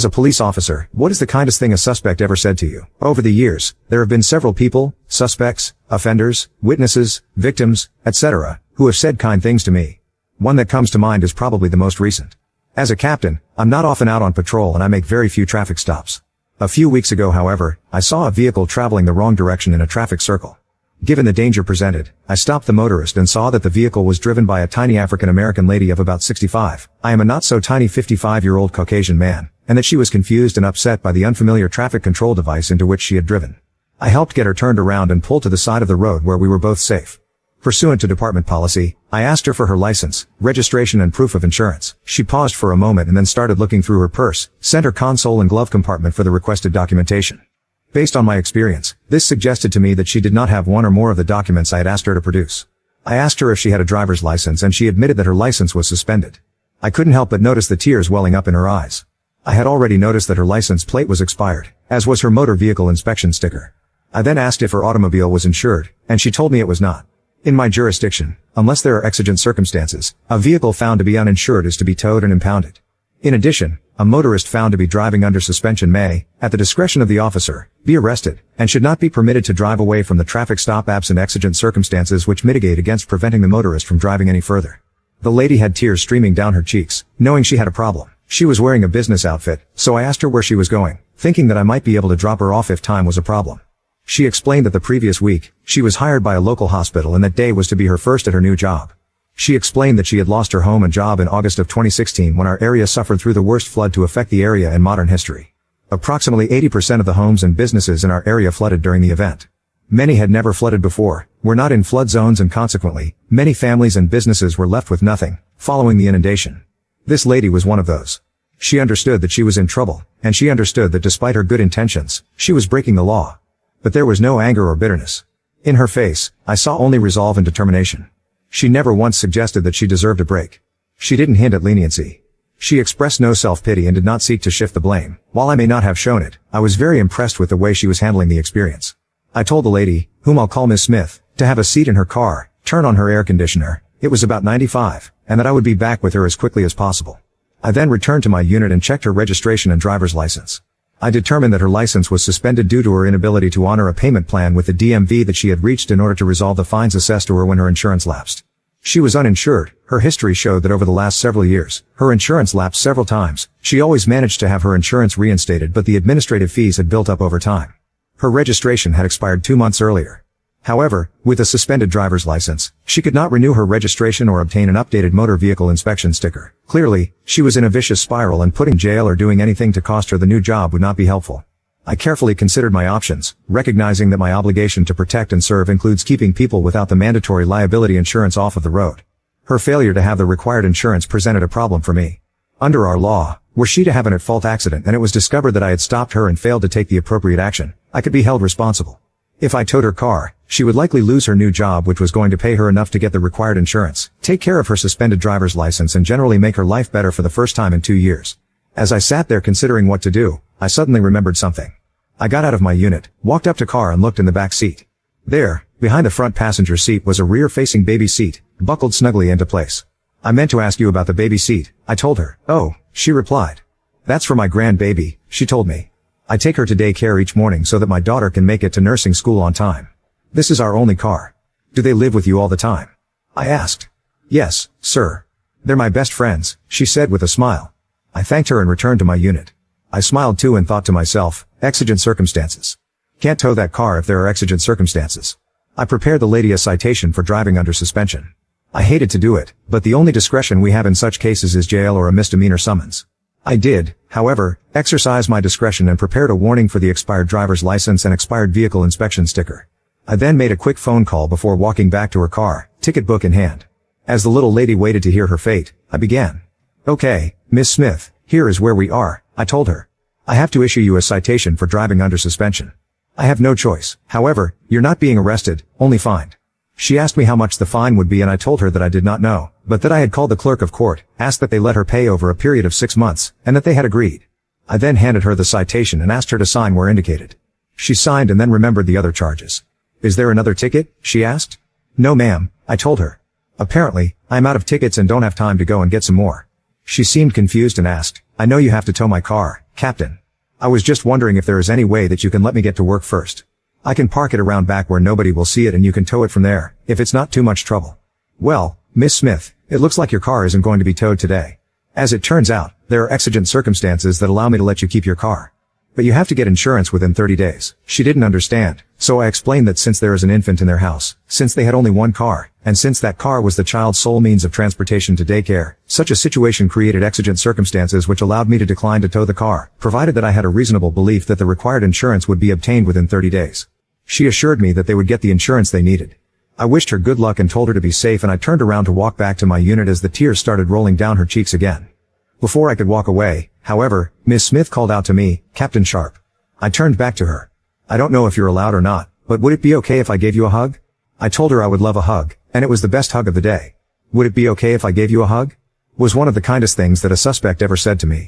As a police officer, what is the kindest thing a suspect ever said to you? Over the years, there have been several people, suspects, offenders, witnesses, victims, etc., who have said kind things to me. One that comes to mind is probably the most recent. As a captain, I'm not often out on patrol and I make very few traffic stops. A few weeks ago, however, I saw a vehicle traveling the wrong direction in a traffic circle. Given the danger presented, I stopped the motorist and saw that the vehicle was driven by a tiny African-American lady of about 65. I am a not-so-tiny 55-year-old Caucasian man, and that she was confused and upset by the unfamiliar traffic control device into which she had driven. I helped get her turned around and pulled to the side of the road where we were both safe. Pursuant to department policy, I asked her for her license, registration and proof of insurance. She paused for a moment and then started looking through her purse, center console and glove compartment for the requested documentation. Based on my experience, this suggested to me that she did not have one or more of the documents I had asked her to produce. I asked her if she had a driver's license and she admitted that her license was suspended. I couldn't help but notice the tears welling up in her eyes. I had already noticed that her license plate was expired, as was her motor vehicle inspection sticker. I then asked if her automobile was insured, and she told me it was not. In my jurisdiction, unless there are exigent circumstances, a vehicle found to be uninsured is to be towed and impounded. In addition, a motorist found to be driving under suspension may, at the discretion of the officer, be arrested, and should not be permitted to drive away from the traffic stop absent exigent circumstances which mitigate against preventing the motorist from driving any further. The lady had tears streaming down her cheeks, knowing she had a problem. She was wearing a business outfit, so I asked her where she was going, thinking that I might be able to drop her off if time was a problem. She explained that the previous week, she was hired by a local hospital and that day was to be her first at her new job. She explained that she had lost her home and job in August of 2016 when our area suffered through the worst flood to affect the area in modern history. Approximately 80% of the homes and businesses in our area flooded during the event. Many had never flooded before, were not in flood zones and consequently, many families and businesses were left with nothing, following the inundation. This lady was one of those. She understood that she was in trouble, and she understood that despite her good intentions, she was breaking the law. But there was no anger or bitterness. In her face, I saw only resolve and determination. She never once suggested that she deserved a break. She didn't hint at leniency. She expressed no self-pity and did not seek to shift the blame. While I may not have shown it, I was very impressed with the way she was handling the experience. I told the lady, whom I'll call Miss Smith, to have a seat in her car, turn on her air conditioner, it was about 95, and that I would be back with her as quickly as possible. I then returned to my unit and checked her registration and driver's license. I determined that her license was suspended due to her inability to honor a payment plan with the DMV that she had reached in order to resolve the fines assessed to her when her insurance lapsed. She was uninsured. Her history showed that over the last several years, her insurance lapsed several times. She always managed to have her insurance reinstated, but the administrative fees had built up over time. Her registration had expired 2 months earlier. However, with a suspended driver's license, she could not renew her registration or obtain an updated motor vehicle inspection sticker. Clearly, she was in a vicious spiral and putting jail or doing anything to cost her the new job would not be helpful. I carefully considered my options, recognizing that my obligation to protect and serve includes keeping people without the mandatory liability insurance off of the road. Her failure to have the required insurance presented a problem for me. Under our law, were she to have an at-fault accident and it was discovered that I had stopped her and failed to take the appropriate action, I could be held responsible. If I towed her car, she would likely lose her new job, which was going to pay her enough to get the required insurance, take care of her suspended driver's license and generally make her life better for the first time in 2 years. As I sat there considering what to do, I suddenly remembered something. I got out of my unit, walked up to car and looked in the back seat. There, behind the front passenger seat was a rear-facing baby seat, buckled snugly into place. I meant to ask you about the baby seat, I told her. Oh, she replied. That's for my grandbaby, she told me. I take her to daycare each morning so that my daughter can make it to nursing school on time. This is our only car. Do they live with you all the time? I asked. Yes, sir. They're my best friends, she said with a smile. I thanked her and returned to my unit. I smiled too and thought to myself, exigent circumstances. Can't tow that car if there are exigent circumstances. I prepared the lady a citation for driving under suspension. I hated to do it, but the only discretion we have in such cases is jail or a misdemeanor summons. I did, however, exercise my discretion and prepared a warning for the expired driver's license and expired vehicle inspection sticker. I then made a quick phone call before walking back to her car, ticket book in hand. As the little lady waited to hear her fate, I began. Okay, Miss Smith, here is where we are, I told her. I have to issue you a citation for driving under suspension. I have no choice. However, you're not being arrested, only fined. She asked me how much the fine would be and I told her that I did not know, but that I had called the clerk of court, asked that they let her pay over a period of 6 months, and that they had agreed. I then handed her the citation and asked her to sign where indicated. She signed and then remembered the other charges. Is there another ticket? She asked. No ma'am, I told her. Apparently, I am out of tickets and don't have time to go and get some more. She seemed confused and asked, I know you have to tow my car, Captain. I was just wondering if there is any way that you can let me get to work first. I can park it around back where nobody will see it and you can tow it from there, if it's not too much trouble. Well, Miss Smith, it looks like your car isn't going to be towed today. As it turns out, there are exigent circumstances that allow me to let you keep your car. But you have to get insurance within 30 days. She didn't understand, so I explained that since there is an infant in their house, since they had only one car, and since that car was the child's sole means of transportation to daycare, such a situation created exigent circumstances which allowed me to decline to tow the car, provided that I had a reasonable belief that the required insurance would be obtained within 30 days. She assured me that they would get the insurance they needed. I wished her good luck and told her to be safe, and I turned around to walk back to my unit as the tears started rolling down her cheeks again. Before I could walk away, however, Miss Smith called out to me, "Captain Sharp." I turned back to her. "I don't know if you're allowed or not, but would it be okay if I gave you a hug?" I told her I would love a hug, and it was the best hug of the day. "Would it be okay if I gave you a hug?" Was one of the kindest things that a suspect ever said to me.